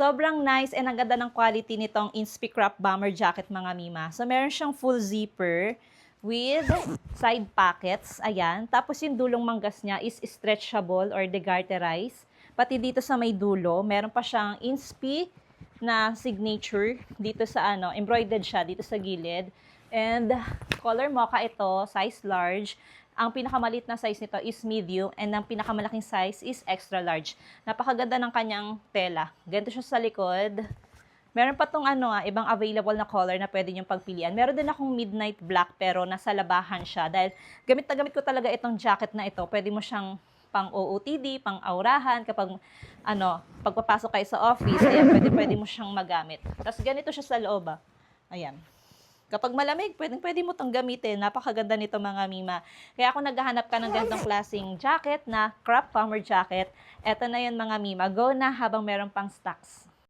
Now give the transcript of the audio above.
Sobrang nice and ang ganda ng quality nitong Inspi Crop Bomber Jacket mga mima. So meron siyang full zipper with side pockets. Ayan. Tapos yung dulong manggas niya is stretchable or degarterized. Pati dito sa may dulo, meron pa siyang Inspi na signature dito sa embroidered siya dito sa gilid. And color mocha ito, size large. Ang pinakamalit na size nito is medium and ang pinakamalaking size is extra large. Napakaganda ng kanyang tela. Ganito siya sa likod. Meron pa tong ibang available na color na pwede niyong pagpilian. Meron din akong midnight black pero nasa labahan siya. Dahil gamit na gamit ko talaga itong jacket na ito. Pwede mo siyang pang OOTD, pang aurahan, kapag pagpapasok kayo sa office, ayan, pwede mo siyang magamit. Tapos ganito siya sa loob. Ayan. Kapag malamig, pwede mo itong gamitin. Napakaganda nito mga mima. Kaya kung naghahanap ka ng ganitong klaseng jacket na crop bomber jacket, eto na yun mga mima. Go na habang meron pang stocks.